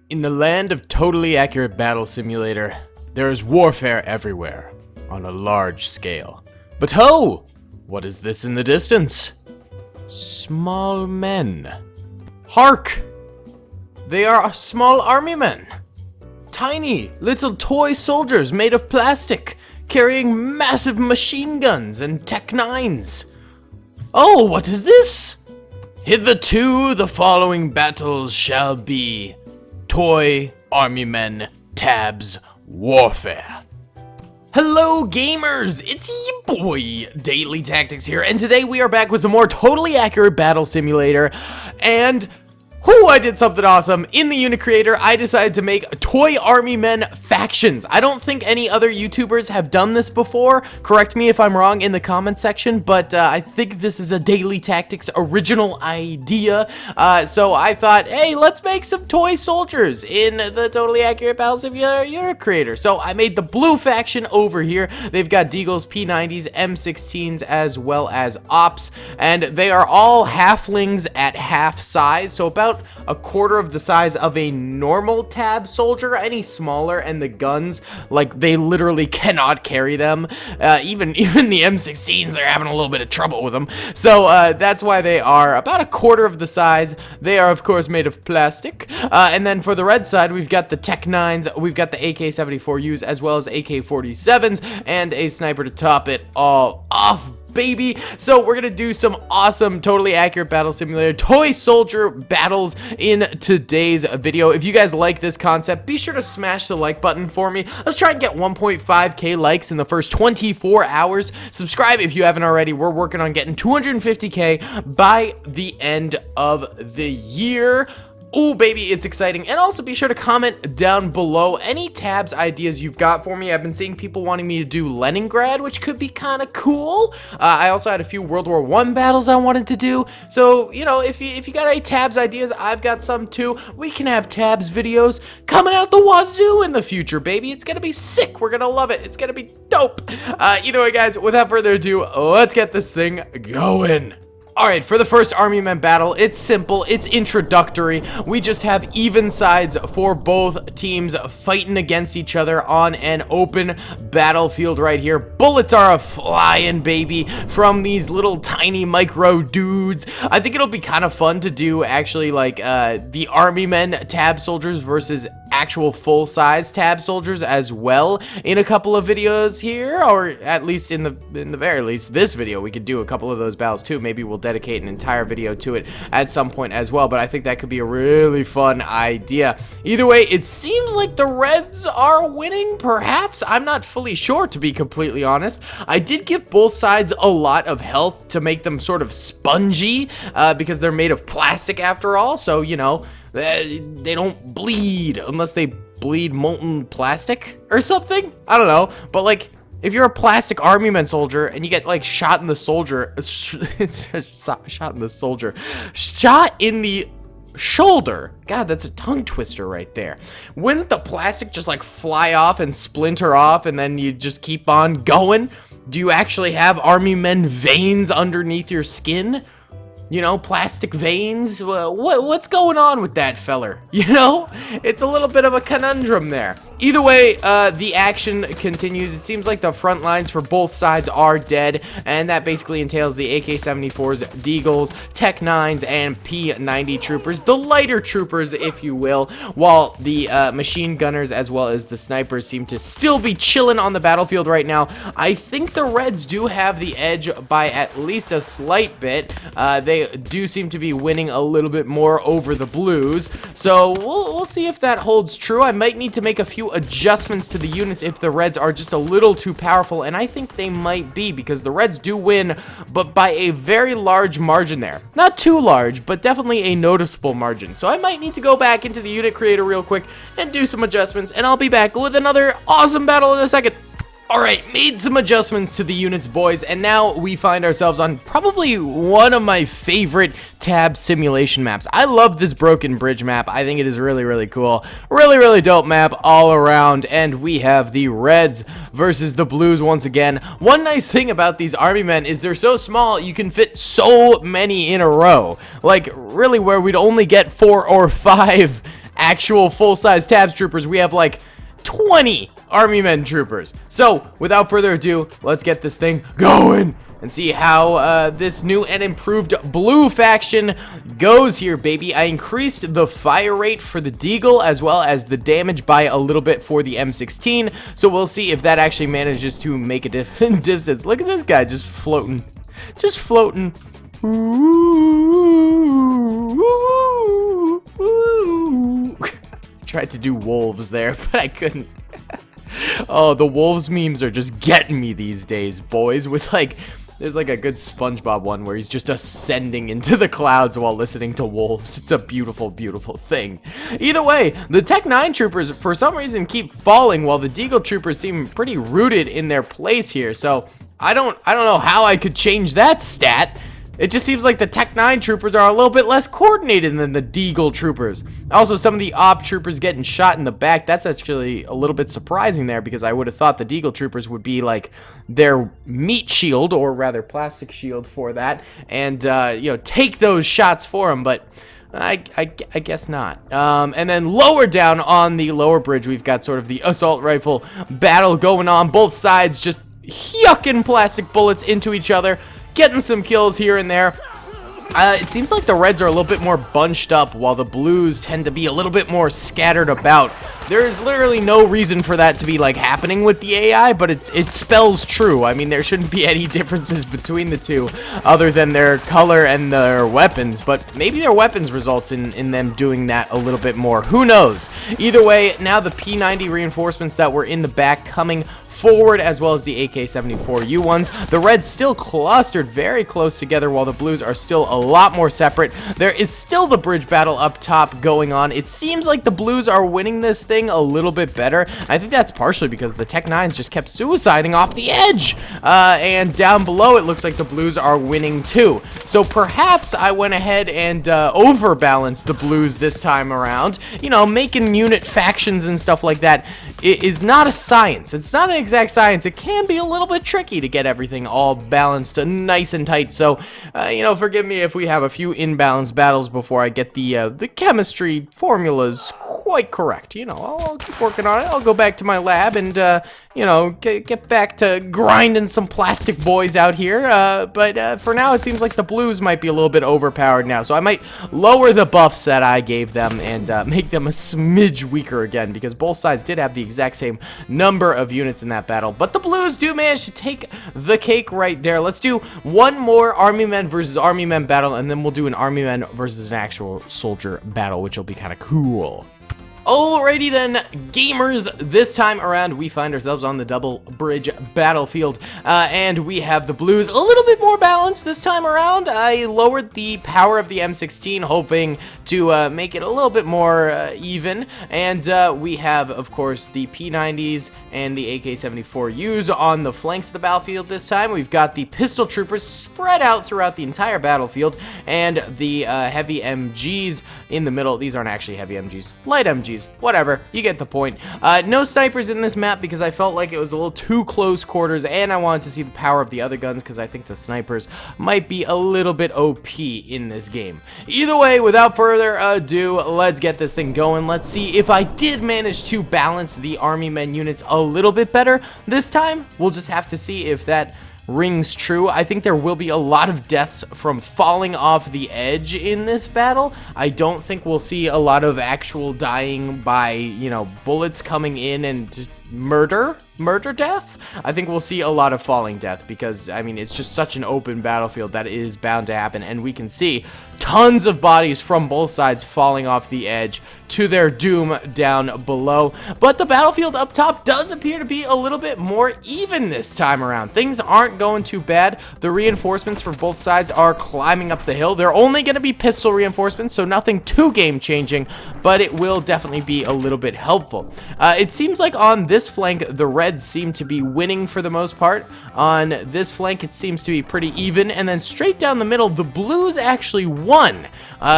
In the land of totally accurate battle simulator, there is warfare everywhere, on a large scale. But ho! What is this in the distance? Small men. Hark! They are small army men. Tiny, little toy soldiers made of plastic, carrying massive machine guns and Tech-9s. Oh, what is this? Hitherto the following battles shall be Toy Army Men Tabs Warfare. Hello gamers, it's your boy DaleyTactics here, and today we are back with some more totally accurate battle simulator, and I did something awesome. In the unit creator, I decided to make Toy Army Men factions. I don't think any other YouTubers have done this before. Correct me if I'm wrong in the comment section, but I think this is a DaleyTactics original idea. So I thought, hey, let's make some toy soldiers in the totally accurate battle simulator unit creator. So I made the blue faction over here. They've got Deagles, P90s, M16s, as well as Ops, and they are all halflings at half size, so about a quarter of the size of a normal tab soldier, any smaller, and the guns, like, they literally cannot carry them. Even the M16s are having a little bit of trouble with them. So that's why they are about a quarter of the size. They are, of course, made of plastic. And then for the red side, we've got the Tech-9s, we've got the AK-74Us, as well as AK-47s, and a sniper to top it all off, baby. So we're gonna do some awesome totally accurate battle simulator toy soldier battles in today's video. If you guys like this concept, be sure to smash the like button for me. Let's try and get 1.5k likes in the first 24 hours. Subscribe if you haven't already. We're working on getting 250k by the end of the year. Oh, baby, it's exciting. And also be sure to comment down below any tabs ideas you've got for me. I've been seeing people wanting me to do Leningrad, which could be kind of cool. I also had a few World War I battles I wanted to do. So, you know, if you got any tabs ideas, I've got some too. We can have tabs videos coming out the wazoo in the future, baby. It's gonna be sick. We're gonna love it. It's gonna be dope. Either way, guys, without further ado, let's get this thing going. Alright, for the first Army Men battle, it's simple, it's introductory. We just have even sides for both teams fighting against each other on an open battlefield right here. Bullets are a-flying, baby, from these little tiny micro dudes. I think it'll be kind of fun to do, actually, like, the Army Men tab soldiers versus actual full-size tab soldiers as well in a couple of videos here, or at least in the very least this video we could do a couple of those battles too. Maybe we'll dedicate an entire video to it at some point as well, but I think that could be a really fun idea. Either way, it seems like the Reds are winning, perhaps. I'm not fully sure, to be completely honest. I did give both sides a lot of health to make them sort of spongy, because they're made of plastic after all, so, you know, they don't bleed unless they bleed molten plastic or something. I don't know, but like, if you're a plastic Army Men soldier and you get like shot in the shoulder, God, that's a tongue twister right there. Wouldn't the plastic just like fly off and splinter off and then you just keep on going? Do you actually have Army Men veins underneath your skin? You know, plastic veins? What's going on with that feller? You know? It's a little bit of a conundrum there. Either way, the action continues. It seems like the front lines for both sides are dead, and that basically entails the AK-74s, Deagles, Tech-9s, and P90 troopers, the lighter troopers, if you will, while the machine gunners as well as the snipers seem to still be chilling on the battlefield right now. I think the Reds do have the edge by at least a slight bit. They do seem to be winning a little bit more over the Blues, so we'll see if that holds true. I might need to make a few adjustments to the units if the Reds are just a little too powerful, and I think they might be, because the Reds do win, but by a very large margin there. Not too large, but definitely a noticeable margin. So I might need to go back into the unit creator real quick and do some adjustments, and I'll be back with another awesome battle in a second. Alright, made some adjustments to the units, boys, and now we find ourselves on probably one of my favorite tab simulation maps. I love this broken bridge map. I think it is really, really cool. Really, really dope map all around, and we have the Reds versus the Blues once again. One nice thing about these Army Men is they're so small, you can fit so many in a row. Like, really, where we'd only get 4 or 5 actual full-size tabs troopers, we have like 20 army men troopers. So without further ado, let's get this thing going and see how this new and improved blue faction goes here, baby. I increased the fire rate for the Deagle as well as the damage by a little bit for the M16, so we'll see if that actually manages to make a different distance. Look at this guy just floating. Just floating. Tried to do wolves there, but I couldn't. Oh, the wolves memes are just getting me these days, boys, with like... There's like a good SpongeBob one where he's just ascending into the clouds while listening to wolves. It's a beautiful, beautiful thing. Either way, the Tech 9 troopers for some reason keep falling while the Deagle troopers seem pretty rooted in their place here. So I don't know how I could change that stat. It just seems like the Tech 9 troopers are a little bit less coordinated than the Deagle troopers. Also, some of the Op troopers getting shot in the back, that's actually a little bit surprising there because I would have thought the Deagle troopers would be like their meat shield, or rather plastic shield for that, and, you know, take those shots for them, but... I guess not. And then lower down on the lower bridge, we've got sort of the assault rifle battle going on. Both sides just yucking plastic bullets into each other, getting some kills here and there. It seems like the reds are a little bit more bunched up while the blues tend to be a little bit more scattered about. There's literally no reason for that to be like happening with the AI, but it spells true. I mean, there shouldn't be any differences between the two other than their color and their weapons, but maybe their weapons results in them doing that a little bit more. Who knows? Either way, now the P90 reinforcements that were in the back coming forward, as well as the AK-74U ones. The reds still clustered very close together while the blues are still a lot more separate. There is still the bridge battle up top going on. It seems like the blues are winning this thing a little bit better. I think that's partially because the Tech 9s just kept suiciding off the edge. And down below, it looks like the blues are winning too. So perhaps I went ahead and overbalanced the blues this time around. You know, making unit factions and stuff like that is not a science. It's not an exact science. It can be a little bit tricky to get everything all balanced and nice and tight. So, you know, forgive me if we have a few imbalanced battles before I get the chemistry formulas quite correct. You know, I'll keep working on it. I'll go back to my lab and, you know, get back to grinding some plastic boys out here. But for now, it seems like the blues might be a little bit overpowered now. So I might lower the buffs that I gave them and make them a smidge weaker again, because both sides did have the exact same number of units in that battle. But the blues do manage to take the cake right there. Let's do one more Army Men versus Army Men battle, and then we'll do an Army Men versus an actual soldier battle, which will be kind of cool. Alrighty then, gamers, this time around we find ourselves on the double bridge battlefield, and we have the blues a little bit more balanced this time around. I lowered the power of the M16, hoping to make it a little bit more even, and we have, of course, the P90s and the AK-74Us on the flanks of the battlefield this time. We've got the pistol troopers spread out throughout the entire battlefield, and the heavy MGs in the middle. These aren't actually heavy MGs, light MGs. Whatever, you get the point. No snipers in this map because I felt like it was a little too close quarters, and I wanted to see the power of the other guns because I think the snipers might be a little bit OP in this game. Either way, without further ado, let's get this thing going. Let's see if I did manage to balance the Army Men units a little bit better this time. We'll just have to see if that rings true. I think there will be a lot of deaths from falling off the edge in this battle. I don't think we'll see a lot of actual dying by, you know, bullets coming in and murder death. I think we'll see a lot of falling death because, I mean, it's just such an open battlefield that it is bound to happen, and we can see tons of bodies from both sides falling off the edge to their doom down below. But the battlefield up top does appear to be a little bit more even this time around. Things aren't going too bad. The reinforcements for both sides are climbing up the hill. They're only going to be pistol reinforcements, so nothing too game-changing, but it will definitely be a little bit helpful. It seems like on this flank, the reds seem to be winning for the most part. On this flank, it seems to be pretty even, and then straight down the middle, the blues actually won.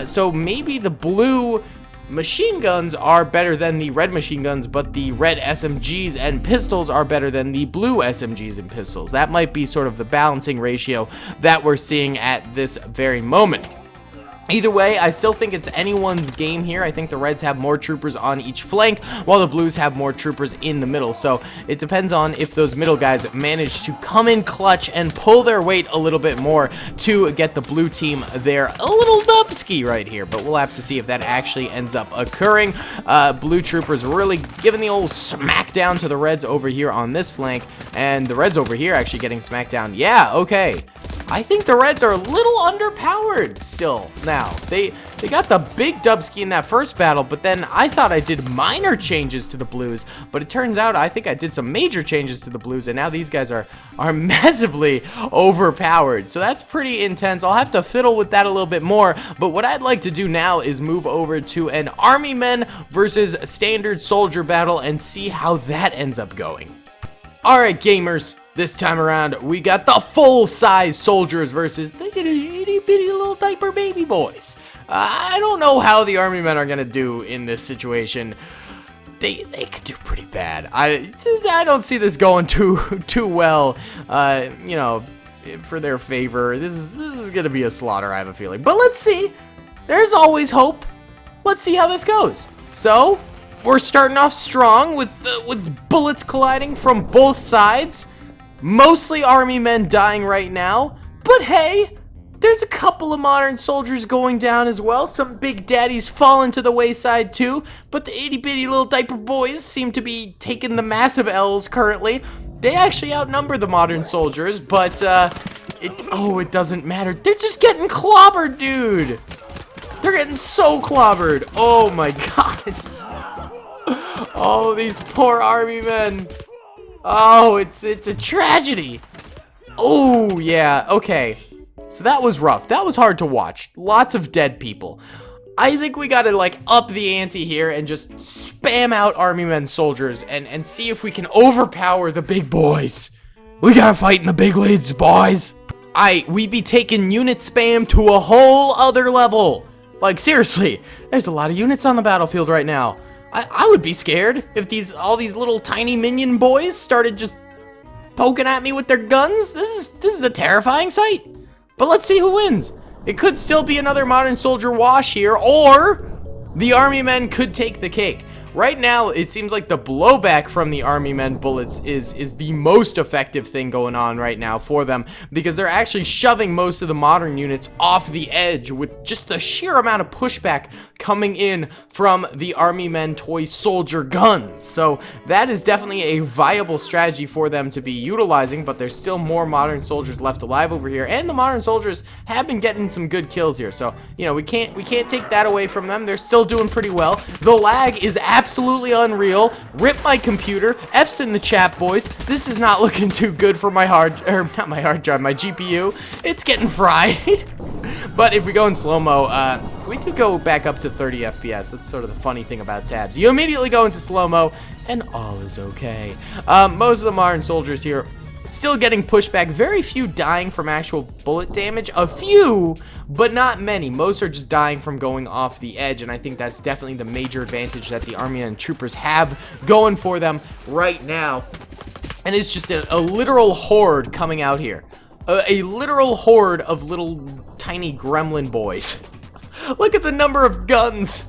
So maybe the blue machine guns are better than the red machine guns, but the red SMGs and pistols are better than the blue SMGs and pistols. That might be sort of the balancing ratio that we're seeing at this very moment. Either way, I still think it's anyone's game here. I think the Reds have more troopers on each flank, while the Blues have more troopers in the middle. So it depends on if those middle guys manage to come in clutch and pull their weight a little bit more to get the blue team there a little dubski right here. But we'll have to see if that actually ends up occurring. Blue troopers really giving the old smackdown to the Reds over here on this flank, and the Reds over here actually getting smacked down. Yeah, okay. I think the Reds are a little underpowered still now. They got the big dubski in that first battle, but then I thought I did minor changes to the Blues, but it turns out I think I did some major changes to the Blues, and now these guys are massively overpowered. So that's pretty intense. I'll have to fiddle with that a little bit more, but what I'd like to do now is move over to an Army Men versus Standard Soldier battle and see how that ends up going. Alright gamers, this time around we got the full-size soldiers versus the itty-bitty little diaper baby boys. I don't know how the Army Men are gonna do in this situation. They could do pretty bad. I don't see this going too well, you know, for their favor. This is gonna be a slaughter, I have a feeling. But let's see. There's always hope. Let's see how this goes. So we're starting off strong with bullets colliding from both sides. Mostly Army Men dying right now, but hey, there's a couple of modern soldiers going down as well. Some big daddies falling to the wayside too, but the itty-bitty little diaper boys seem to be taking the massive L's currently. They actually outnumber the modern soldiers, but it doesn't matter. They're just getting clobbered, dude. They're getting so clobbered. Oh my god. Oh, these poor Army Men. Oh, it's a tragedy. Oh, yeah, okay. So that was rough. That was hard to watch. Lots of dead people. I think we gotta, like, up the ante here and just spam out Army Men soldiers and see if we can overpower the big boys. We gotta fight in the big leads, boys. We be taking unit spam to a whole other level. Like, seriously, there's a lot of units on the battlefield right now. I would be scared if all these little tiny Minion Boys started just poking at me with their guns. This is a terrifying sight. But let's see who wins. It could still be another modern soldier wash here, or the Army Men could take the cake. Right now, it seems like the blowback from the Army Men bullets is the most effective thing going on right now for them, because they're actually shoving most of the modern units off the edge with just the sheer amount of pushback coming in from the Army Men toy soldier guns. So that is definitely a viable strategy for them to be utilizing, but there's still more modern soldiers left alive over here, and the modern soldiers have been getting some good kills here. So, you know, we can't take that away from them. They're still doing pretty well. The lag is absolutely unreal. Rip my computer. F's in the chat, boys. This is not looking too good for my not my hard drive, my GPU. It's getting fried. But if we go in slow-mo, we do go back up to 30 FPS. That's sort of the funny thing about tabs. You immediately go into slow-mo, and all is okay. Most of the modern soldiers here still getting pushback. Very few dying from actual bullet damage. A few, but not many. Most are just dying from going off the edge, and I think that's definitely the major advantage that the Army and troopers have going for them right now. And it's just a literal horde coming out here. A literal horde of little tiny gremlin boys. Look at the number of guns.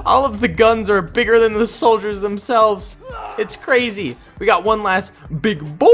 All of the guns are bigger than the soldiers themselves. It's crazy. We got one last big boy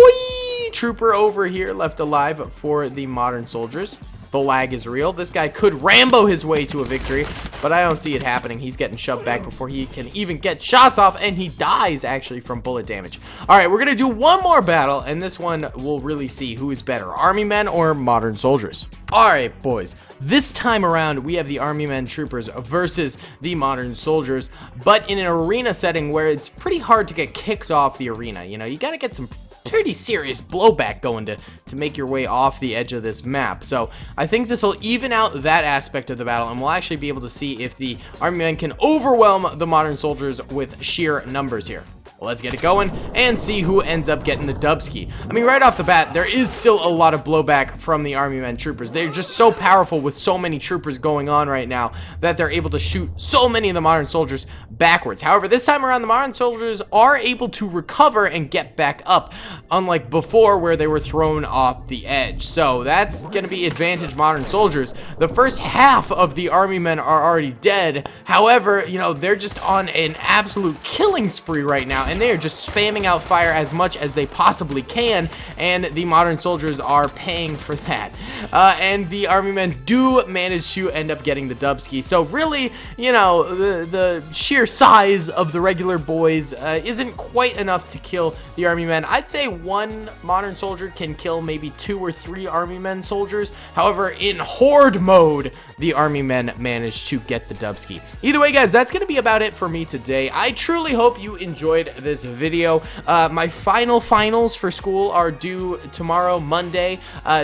trooper over here left alive for the modern soldiers. The lag is real. This guy could Rambo his way to a victory, but I don't see it happening. He's getting shoved back before he can even get shots off, and he dies actually from bullet damage. All right, we're gonna do one more battle, and this one we'll really see who is better, Army Men or modern soldiers. All right, boys. This time around, we have the Army Men troopers versus the modern soldiers, but in an arena setting where it's pretty hard to get kicked off the arena. You know, you gotta get some pretty serious blowback going to make your way off the edge of this map. So I think this will even out that aspect of the battle, and we'll actually be able to see if the Army Men can overwhelm the modern soldiers with sheer numbers here. Well, let's get it going and see who ends up getting the dubski. I mean, right off the bat, there is still a lot of blowback from the Army Men troopers. They're just so powerful with so many troopers going on right now that they're able to shoot so many of the modern soldiers backwards. However, this time around, the modern soldiers are able to recover and get back up, unlike before where they were thrown off the edge. So that's going to be advantage modern soldiers. The first half of the Army Men are already dead. However, you know, they're just on an absolute killing spree right now, and they are just spamming out fire as much as they possibly can, and the modern soldiers are paying for that. And the Army Men do manage to end up getting the dubski. So really, you know, the sheer size of the regular boys isn't quite enough to kill the Army Men. I'd say one modern soldier can kill maybe 2 or 3 Army Men soldiers. However, in horde mode, the Army Men managed to get the dubski. Either way, guys, that's going to be about it for me today. I truly hope you enjoyed this video. My finals for school are due tomorrow, Monday,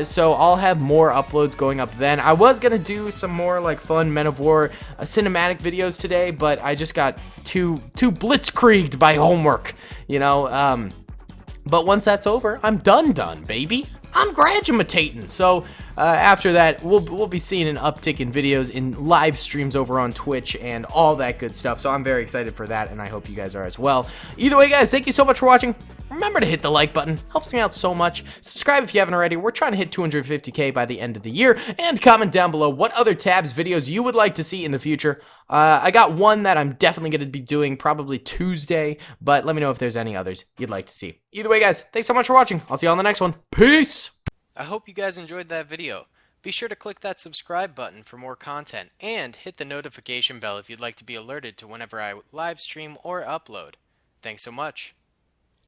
so I'll have more uploads going up then. I was going to do some more like fun Men of War cinematic videos today, but I just got too blitzkrieged by homework, you know. But once that's over, I'm done, baby. I'm graduating. So after that, we'll be seeing an uptick in videos, in live streams over on Twitch and all that good stuff. So I'm very excited for that, and I hope you guys are as well. Either way, guys, thank you so much for watching. Remember to hit the like button. Helps me out so much. Subscribe if you haven't already. We're trying to hit 250K by the end of the year. And comment down below what other tabs videos you would like to see in the future. I got one that I'm definitely going to be doing probably Tuesday, but let me know if there's any others you'd like to see. Either way, guys, thanks so much for watching. I'll see you on the next one. Peace! I hope you guys enjoyed that video. Be sure to click that subscribe button for more content, and hit the notification bell if you'd like to be alerted to whenever I live stream or upload. Thanks so much.